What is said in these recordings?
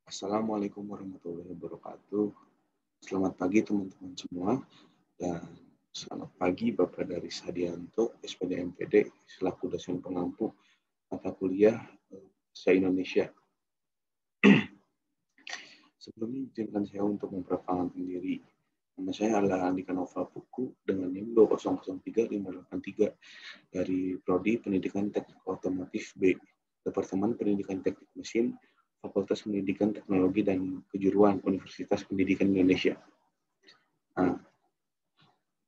Assalamualaikum warahmatullahi wabarakatuh. Selamat pagi teman-teman semua dan selamat pagi Bapak Daris Hadianto, SPD MPD, selaku dosen pengampu mata kuliah Bahasa Indonesia. Sebelumnya izinkan saya untuk memperkenalkan diri. Nama saya adalah Andika Nova Puku dengan NIM 2003583 dari Prodi Pendidikan Teknik Otomotif B, Departemen Pendidikan Teknik Mesin, Fakultas Pendidikan Teknologi dan Kejuruan Universitas Pendidikan Indonesia. Nah,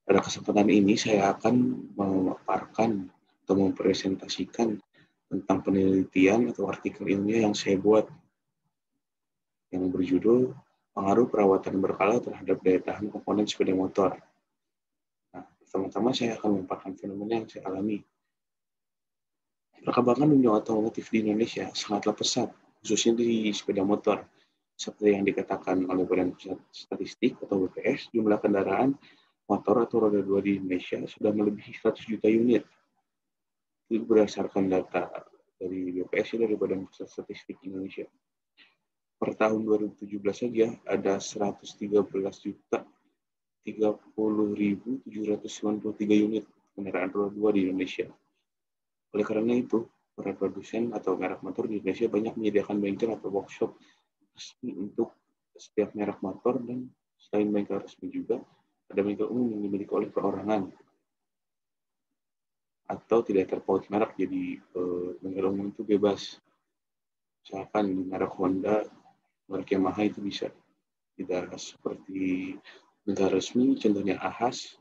pada kesempatan ini saya akan memaparkan atau mempresentasikan tentang penelitian atau artikel ilmiah yang saya buat yang berjudul Pengaruh Perawatan Berkala Terhadap Daya Tahan Komponen Sepeda Motor. Nah, pertama-tama saya akan memaparkan fenomena yang saya alami. Perkembangan dunia otomotif di Indonesia sangatlah pesat, khususnya di sepeda motor. Seperti yang dikatakan oleh Badan Pusat Statistik atau BPS, jumlah kendaraan motor atau roda 2 di Indonesia sudah melebihi 100 juta unit. Itu berdasarkan data dari BPS, dari Badan Pusat Statistik Indonesia. Per tahun 2017 saja ada 113.030.793 unit kendaraan roda 2 di Indonesia. Oleh karena itu, para produsen atau merek motor di Indonesia banyak menyediakan bengkel atau workshop resmi untuk setiap merek motor, dan selain bengkel resmi juga ada bengkel umum yang dimiliki oleh perorangan atau tidak terpaut merek. Jadi bengkel umum itu bebas. Misalkan di merek Honda, merek Yamaha itu bisa. Tidak seperti bengkel resmi, contohnya Ahas,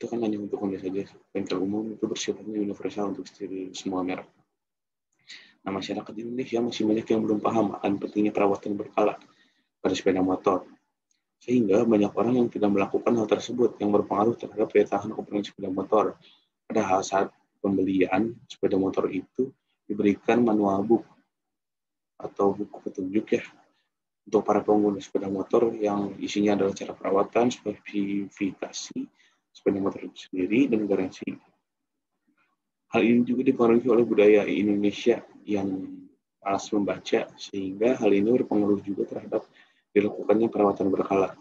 itu kan hanya untuk Honda saja. Bengkel umum itu bersifatnya universal untuk semua merek. Nah, masyarakat di Indonesia masih banyak yang belum paham akan pentingnya perawatan berkala pada sepeda motor. Sehingga banyak orang yang tidak melakukan hal tersebut yang berpengaruh terhadap daya tahan komponen sepeda motor. Padahal saat pembelian sepeda motor itu diberikan manual book atau buku petunjuk ya untuk para pengguna sepeda motor yang isinya adalah cara perawatan, spesifikasi sepeda motor itu sendiri, dan garansi. Hal ini juga dipengaruhi oleh budaya Indonesia yang malas membaca, sehingga hal ini berpengaruh juga terhadap dilakukannya perawatan berkala.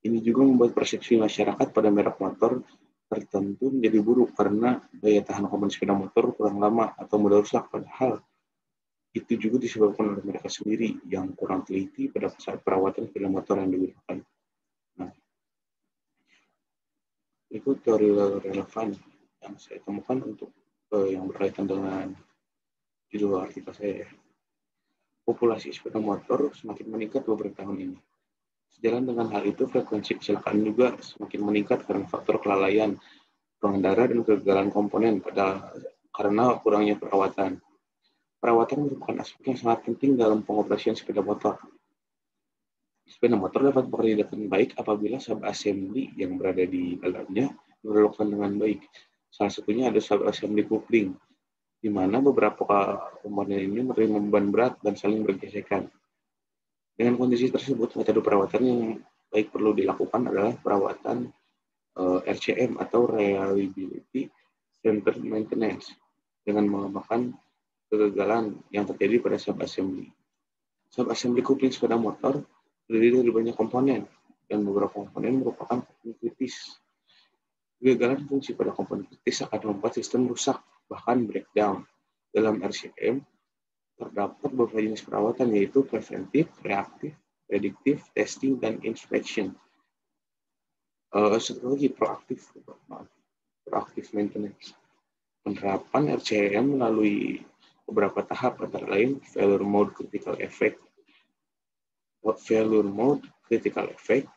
Ini juga membuat persepsi masyarakat pada merek motor tertentu menjadi buruk karena daya tahan komponen sepeda motor kurang lama atau mudah rusak, padahal itu juga disebabkan oleh mereka sendiri yang kurang teliti pada saat perawatan sepeda motor yang digunakan. Nah, berikut teori relevan yang saya temukan untuk yang berkaitan dengan judul artikel saya. Populasi sepeda motor semakin meningkat beberapa tahun ini. Sejalan dengan hal itu, frekuensi kecelakaan juga semakin meningkat karena faktor kelalaian pengendara dan kegagalan komponen karena kurangnya perawatan. Perawatan merupakan aspek yang sangat penting dalam pengoperasian sepeda motor. Sepeda motor dapat bekerja dengan baik apabila sub-assembly yang berada di dalamnya diperlakukan dengan baik. Salah satunya ada sub-assembly coupling, di mana beberapa komponen ini menerima beban berat dan saling bergesekan. Dengan kondisi tersebut, metode perawatan yang baik perlu dilakukan adalah perawatan RCM atau Reliability Centered Maintenance dengan mengembangkan kegagalan yang terjadi pada sub-assembly. Sub-assembly coupling sepeda motor terdiri dari banyak komponen, dan beberapa komponen merupakan komponen kritis. Kegagalan fungsi pada komponen kritis akan membuat sistem rusak, bahkan breakdown. Dalam RCM, terdapat beberapa jenis perawatan, yaitu preventif, reaktif, prediktif, testing, dan inspection. Satu lagi, proaktif maintenance. Penerapan RCM melalui beberapa tahap, antara lain failure mode, critical effect,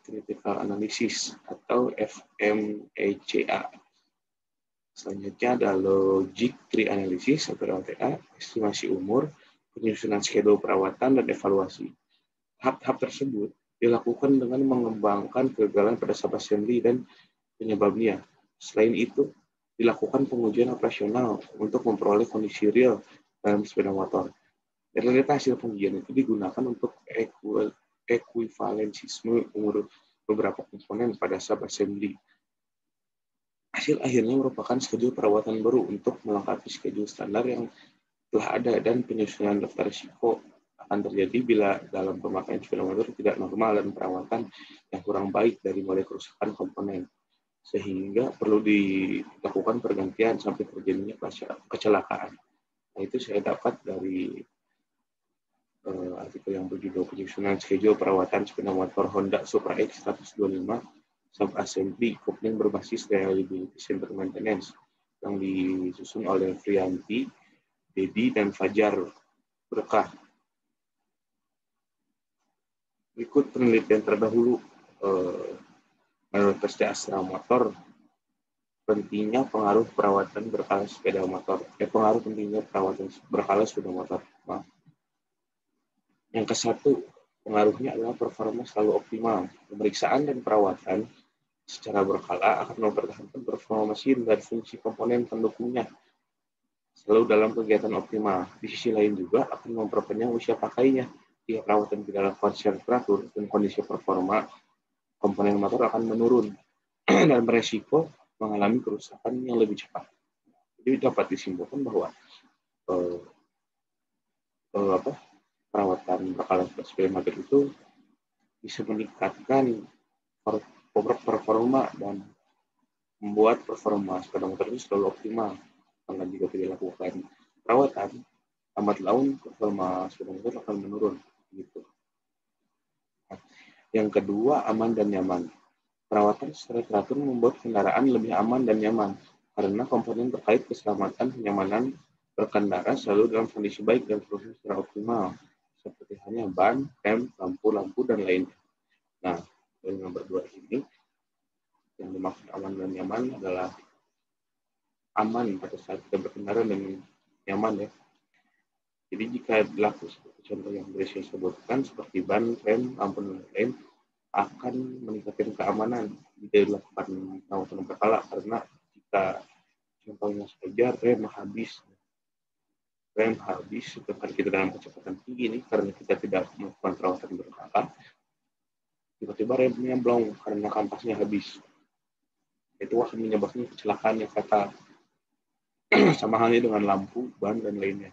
critical analysis atau FMECA. Selanjutnya ada logic tree analysis atau LTA, estimasi umur, penyusunan schedule perawatan, dan evaluasi. Tahap-tahap tersebut dilakukan dengan mengembangkan kegagalan pada sub-assembly dan penyebabnya. Selain itu, dilakukan pengujian operasional untuk memperoleh kondisi real dalam sepeda motor. Dan ternyata hasil pengujian itu digunakan untuk ekuivalensisme umur beberapa komponen pada sub-assembly. Hasil akhirnya merupakan schedule perawatan baru untuk melengkapi schedule standar yang telah ada dan penyusunan daftar risiko akan terjadi bila dalam pemakaian sepeda motor tidak normal dan perawatan yang kurang baik dari mulai kerusakan komponen, sehingga perlu dilakukan pergantian sampai terjadinya kecelakaan. Nah, itu saya dapat dari artikel yang berjudul penyusunan schedule perawatan sepeda motor Honda Supra X 125 sub-assembly kopling berbasis reliability center maintenance yang disusun oleh Frianti, Dedi, dan Fajar Berkah. Berikut penelitian terdahulu menurut tes Astra Motor, pentingnya pengaruh perawatan berkala sepeda motor. Pengaruh pentingnya perawatan berkala sepeda motor. Yang ke-1, pengaruhnya adalah performa selalu optimal. Pemeriksaan dan perawatan secara berkala akan mempertahankan performa mesin dan fungsi komponen pendukungnya selalu dalam kegiatan optimal. Di sisi lain juga akan memperpanjang usia pakainya. Jika perawatan tidak dilakukan secara teratur dan kondisi performa komponen motor akan menurun dan beresiko mengalami kerusakan yang lebih cepat. Jadi dapat disimpulkan bahwa perawatan berkala sepeda motor itu bisa meningkatkan performa dan membuat performa sepeda motor itu selalu optimal. Karena jika tidak dilakukan perawatan, lambat laun performa sepeda motor akan menurun. Gitu. Yang kedua, aman dan nyaman. Perawatan secara teratur membuat kendaraan lebih aman dan nyaman karena komponen terkait keselamatan kenyamanan berkendara selalu dalam kondisi baik dan berfungsi secara optimal, seperti halnya ban, rem, lampu, dan lainnya. Nah, dari nomor 2 ini, yang dimaksud aman dan nyaman adalah aman pada saat kita berkendara dan nyaman ya. Jadi jika dilakukan seperti contoh yang saya sebutkan seperti ban, rem, lampu, dan lain akan meningkatkan keamanan jika dilakukan perawatan berkala, karena jika contohnya saja rem habis sedangkan kita dalam kecepatan tinggi ini karena kita tidak melakukan perawatan berkala, tiba-tiba remnya blong karena kampasnya habis. Itu akan menyebabkan kecelakaan yang fatal. Sama halnya dengan lampu, ban, dan lainnya.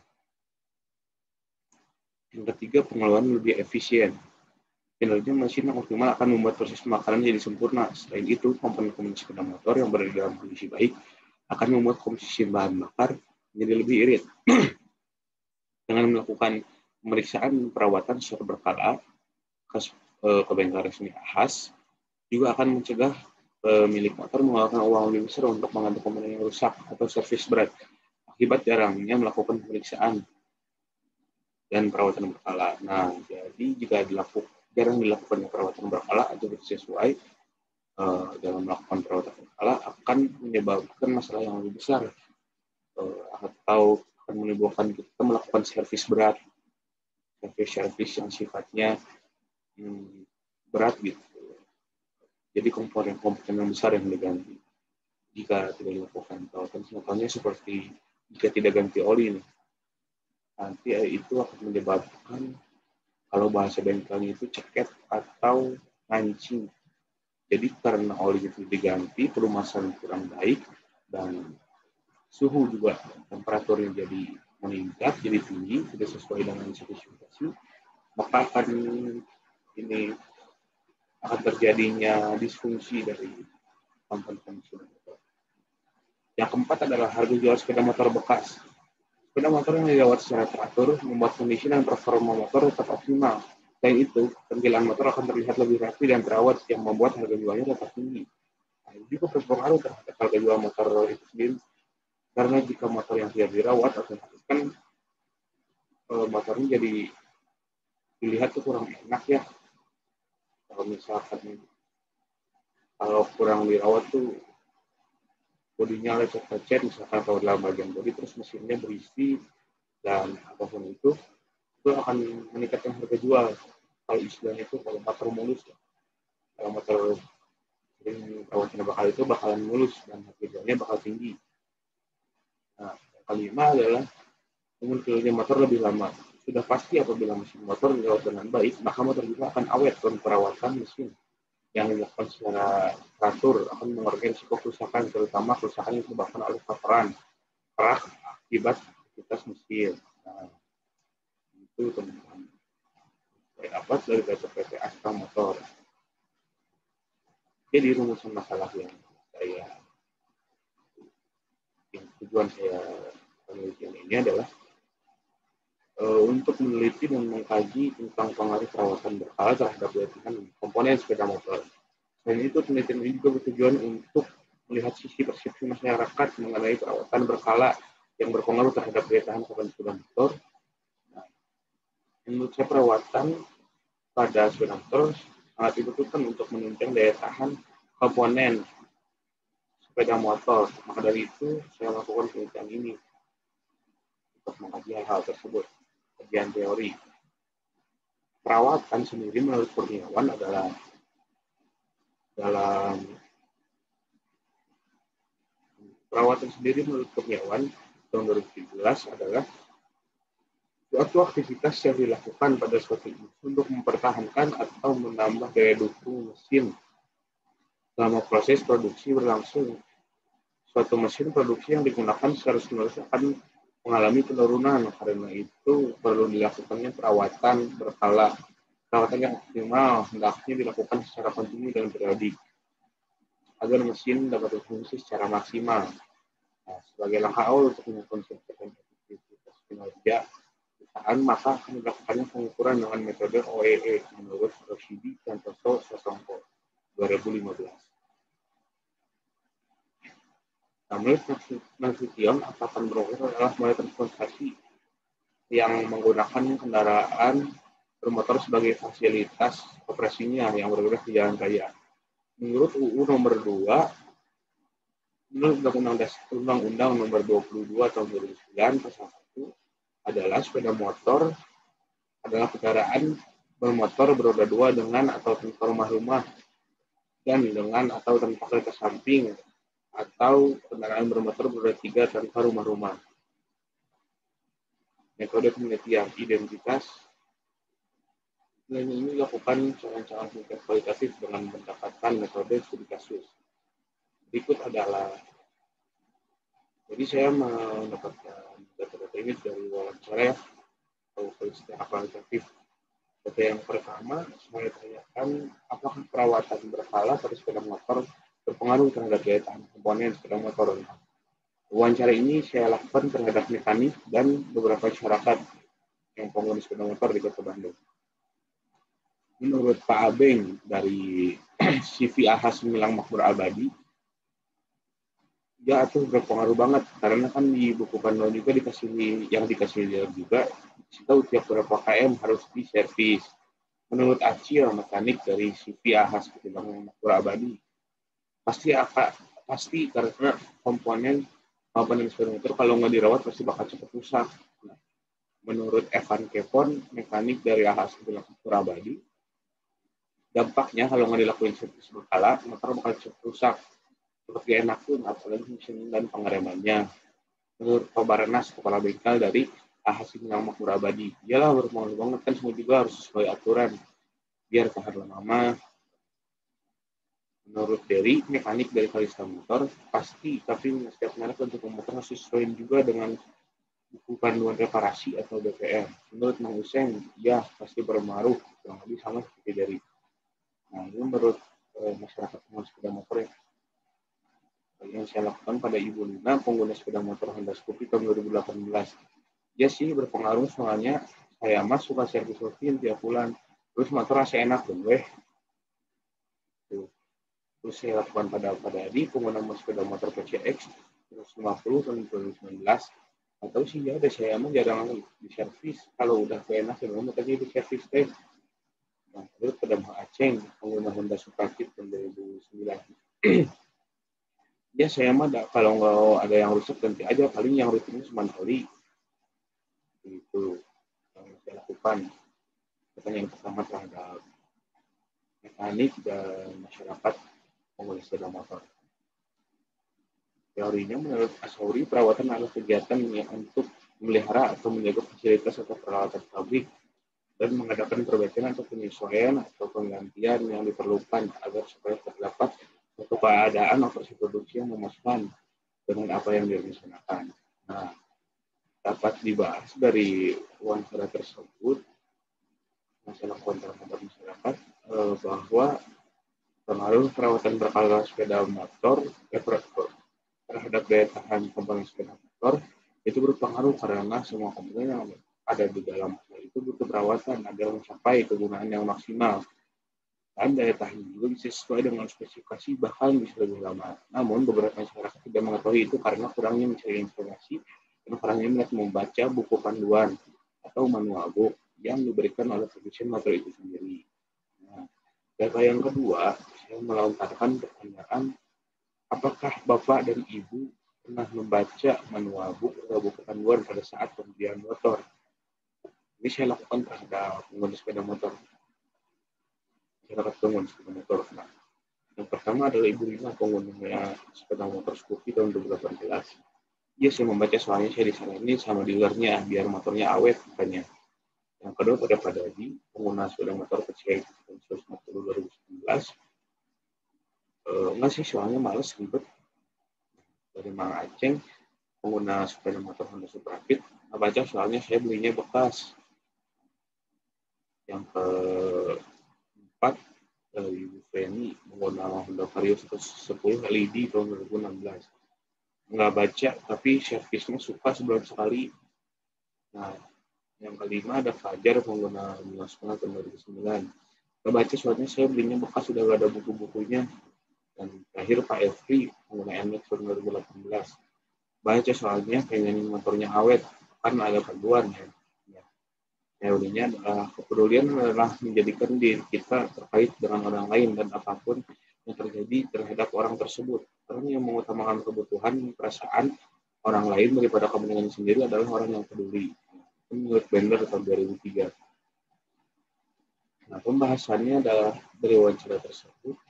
Yang ketiga, pengelolaan lebih efisien. Kinerja mesin yang optimal akan membuat proses pemakaran jadi sempurna. Selain itu, komponen-komponen sepeda motor yang berada dalam kondisi baik akan membuat komposisi bahan bakar menjadi lebih irit. Dengan melakukan pemeriksaan perawatan secara berkala ke bengkel resmi khas, juga akan mencegah pemilik motor mengeluarkan uang lebih besar untuk mengganti komponen yang rusak atau servis berat akibat jarangnya melakukan pemeriksaan dan perawatan berkala. Nah, jadi jika jarang dilakukan perawatan berkala atau tidak sesuai dalam melakukan perawatan berkala akan menyebabkan masalah yang lebih besar atau akan menimbulkan kita melakukan servis berat, servis yang sifatnya berat gitu. Jadi komponen yang besar yang diganti jika tidak dilakukan perawatan. Contohnya seperti jika tidak ganti oli nih, nanti itu akan menyebabkan kalau bahasa bengkelnya itu ceket atau mancing. Jadi karena oli itu diganti, pelumasan kurang baik dan suhu juga temperaturnya jadi meningkat, jadi tinggi, tidak sesuai dengan spesifikasi, maka akan terjadinya disfungsi dari komponen sepeda motor. Yang keempat adalah harga jual sepeda motor bekas. Sepeda motor yang dirawat secara teratur membuat kondisi dan performa motor tetap optimal. Selain itu, tampilan motor akan terlihat lebih rapi dan terawat yang membuat harga jualnya tetap tinggi. Nah, ini juga berpengaruh terhadap harga jual motor itu sendiri. Karena jika motor yang tidak dirawat, otomatis kan motornya jadi dilihat tuh kurang enak ya. Kalau misalkan kurang dirawat tuh bodinya lecet-lecet, misalkan kalau dalam bagian bodi terus mesinnya berisi dan apapun itu akan meningkatkan harga jual. Kalau istilahnya itu kalau motor mulus ya. Kalau motor sering perawatan bakal itu bakalan mulus dan harga jualnya bakal tinggi. Nah, yang kelima adalah kemunculannya motor lebih lama. Sudah pasti apabila mesin motor dirawat dengan baik, maka motor juga akan awet dan perawatan mesin yang dilakukan secara teratur akan mengurangi risiko kerusakan, terutama kerusakan yang disebabkan oleh kotoran, kerak akibat aktivitas mesin. Nah, itu teman-teman. dapat dari data PT Astra Motor. Jadi rumusan masalah yang tujuan saya penelitian ini adalah untuk meneliti dan mengkaji tentang pengaruh perawatan berkala terhadap latihan komponen sepeda motor. Selain itu, penelitian ini juga bertujuan untuk melihat sisi persepsi masyarakat mengenai perawatan berkala yang berpengaruh terhadap daya tahan komponen sepeda motor. Nah, menurut saya perawatan pada sepeda motor sangat dibutuhkan untuk menunjang daya tahan komponen sepeda motor. Maka dari itu, saya melakukan penelitian ini untuk mengkaji hal tersebut. Kajian teori. Perawatan sendiri menurut Kurniawan adalah tahun 2017 adalah suatu aktivitas yang dilakukan pada suatu industri untuk mempertahankan atau menambah daya dukung mesin selama proses produksi berlangsung. Suatu mesin produksi yang digunakan secara akan mengalami penurunan, karena itu perlu dilakukannya perawatan berkala. Perawatan yang optimal hendaknya dilakukan secara kontinu dan periodik agar mesin dapat berfungsi secara maksimal. Nah, sebagai langkah awal untuk mengkonsentrasikan efektivitas kinerja perusahaan, maka akan dilakukannya pengukuran dengan metode OEE menurut Roshidi Santoso Sosongko 2015. Menurut Nasution, angkatan bermotor adalah mulai transportasi yang menggunakan kendaraan bermotor sebagai fasilitas operasinya yang bergerak di jalan raya. Menurut UU nomor 2, menurut Undang-Undang nomor 22 tahun 2009 pasal 1 adalah sepeda motor adalah kendaraan bermotor beroda 2 dengan atau tanpa rumah-rumah dan dengan atau tanpa kereta samping, atau kendaraan bermotor beroda 3 tanpa rumah-rumah. Metode penelitian identitas ini dilakukan cara-cara kualitatif dengan mendapatkan metode studi kasus. Berikut adalah, jadi saya mendapatkan data-data ini dari wawancara atau secara kualitatif. Data yang pertama, saya tanyakan apakah perawatan berkala pada sepeda motor berpengaruh terhadap daya tahan komponen sepeda motor. Wawancara ini saya lakukan terhadap mekanik dan beberapa masyarakat yang pengguna sepeda motor di Kota Bandung. Menurut Pak Abeng dari CV AHAS Milang Makmur Abadi, ya itu berpengaruh banget karena kan di buku panduan juga dikasih lihat juga tahu tiap berapa km harus diservis. Menurut Acil, mekanik dari CV AHAS Milang Makmur Abadi, pasti karena komponen sepeda motor kalau nggak dirawat pasti bakal cepat rusak. Nah, menurut Evan Kepon, mekanik dari AHAS Milang Makmur Abadi, dampaknya kalau nggak dilakuin servis berkala, motor bakal cepat rusak. Seperti enak pun, apalagi mesin dan pengeremannya. Menurut Pak Barnas, kepala bengkel dari AHAS Milang Makmur Abadi, iyalah berpengaruh banget kan, semua juga harus sesuai aturan biar tahan lama. Menurut Derry, mekanik dari Kalista Motor, pasti, tapi setiap merek untuk motor harus sesuai juga dengan buku panduan reparasi atau DPR. Menurut Mang Useng, ya pasti berpengaruh, kurang lebih sama seperti Derry. Nah, ini menurut masyarakat pengguna sepeda motor yang saya lakukan pada Ibu Lina, pengguna sepeda motor Honda Scoopy tahun 2018. Ya sih berpengaruh, soalnya saya mah suka servis rutin tiap bulan. Terus motor rasa enak tuh, Terus saya lakukan pada Adi, pengguna sepeda motor PCX 150 tahun 2019. Atau sih ya, saya mah jarang diservis. Kalau udah enak, saya mau tadi diservis teh. Nah, terus pada Mbak Aceng, pengguna Honda Supratit tahun 2009. Ya saya mah kalau nggak ada yang rusak ganti aja, paling yang rutinnya cuma oli. Itu yang saya lakukan. Pertanyaan pertama terhadap mekanik dan masyarakat pengguna sepeda motor. Teorinya menurut Asauri, perawatan adalah kegiatan yang untuk memelihara atau menjaga fasilitas atau peralatan pabrik dan mengadakan perbaikan atau penyesuaian atau penggantian yang diperlukan agar supaya terdapat suatu keadaan operasi produksi yang memuaskan dengan apa yang direncanakan. Nah, dapat dibahas dari wawancara tersebut. Masalah bahwa pengaruh perawatan berkala sepeda motor terhadap daya tahan komponen sepeda motor itu berpengaruh karena semua komponen yang ada di dalam motor itu butuh perawatan agar mencapai kegunaan yang maksimal. Dan daya tahan juga bisa sesuai dengan spesifikasi bahkan bisa lebih lama. Namun beberapa masyarakat tidak mengetahui itu karena kurangnya mencari informasi dan kurangnya membaca buku panduan atau manual book yang diberikan oleh produsen motor itu sendiri. Nah, data yang kedua, saya melontarkan pertanyaan, apakah Bapak dan Ibu pernah membaca manual book atau buku panduan pada saat pembelian motor? Ini saya lakukan terhadap pengguna sepeda motor. Masyarakat pengguna sepeda motor. Nah, yang pertama adalah Ibu Rina, pengguna sepeda motor Scoopy tahun 2018. Dia saya membaca soalnya saya disaranin sama dealernya biar motornya awet katanya. Yang kedua pada Pak Dadi, pengguna sepeda motor kecil tahun 2019. Enggak sih, soalnya males ribet. Dari Mang Aceng, pengguna sepeda motor Honda Suprapit, baca soalnya saya belinya bekas. Yang keempat, Ibu Feni, pengguna Honda Vario 110 LED tahun 2016. Nggak baca, tapi servisnya suka sebulan sekali. Nah, yang kelima ada Fajar, pengguna Honda Sport tahun 2009. Nggak baca soalnya saya belinya bekas, sudah nggak ada buku-bukunya. Dan terakhir Pak Elfri, pengguna NMAX tahun 2018. Baca soalnya pengen motornya awet, kan ada panduan ya. Teorinya adalah kepedulian adalah menjadikan diri kita terkait dengan orang lain dan apapun yang terjadi terhadap orang tersebut. Orang yang mengutamakan kebutuhan, perasaan orang lain daripada kepentingan sendiri adalah orang yang peduli. Menurut Bender tahun 2003. Nah, pembahasannya adalah dari wawancara tersebut.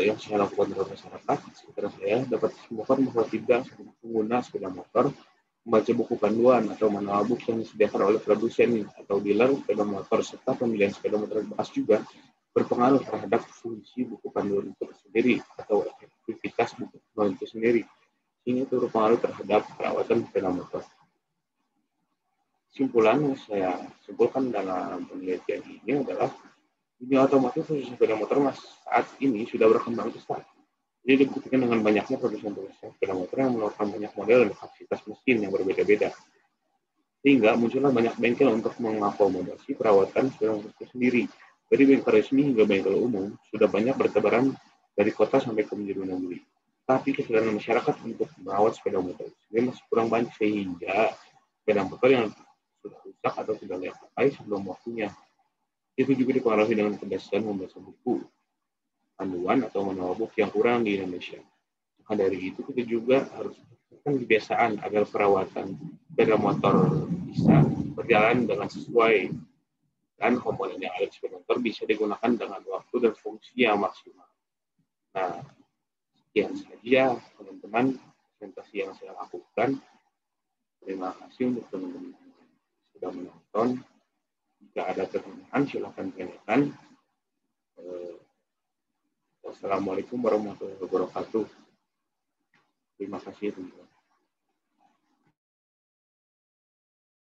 Yang saya lakukan terhadap masyarakat sekitar saya dapat ditemukan bahwa tidak pengguna sepeda motor membaca buku panduan atau manual book yang disediakan oleh produsen atau dealer sepeda motor serta pemilihan sepeda motor bekas juga berpengaruh terhadap fungsi buku panduan itu sendiri atau efektivitas buku panduan itu sendiri, sehingga itu berpengaruh terhadap perawatan sepeda motor. Kesimpulan yang saya simpulkan dalam penelitian ini adalah dunia otomotif khusus sepeda motor saat ini sudah berkembang pesat. Jadi dibuktikan dengan banyaknya produsen sepeda motor yang mengeluarkan banyak model dan kapasitas mesin yang berbeda-beda. Sehingga muncullah banyak bengkel untuk mengakomodasi perawatan sepeda motor itu sendiri. Dari bengkel resmi hingga bengkel umum sudah banyak bertebaran dari kota sampai ke penjuru negeri. Tapi kesadaran masyarakat untuk merawat sepeda motor ini masih kurang banyak sehingga sepeda motor yang sudah rusak atau tidak layak pakai sebelum waktunya. Itu juga dipengaruhi dengan kebiasaan membaca buku panduan atau manual book yang kurang di Indonesia. Maka dari itu kita juga harus melakukan kebiasaan agar perawatan sepeda motor bisa berjalan dengan sesuai dan komponen yang ada di sepeda motor bisa digunakan dengan waktu dan fungsi yang maksimal. Nah, sekian saja teman-teman presentasi yang saya lakukan. Terima kasih untuk teman-teman yang sudah menonton. Jika ada pertanyaan silakan tanyakan. Wassalamualaikum warahmatullahi wabarakatuh. Terima kasih teman-teman.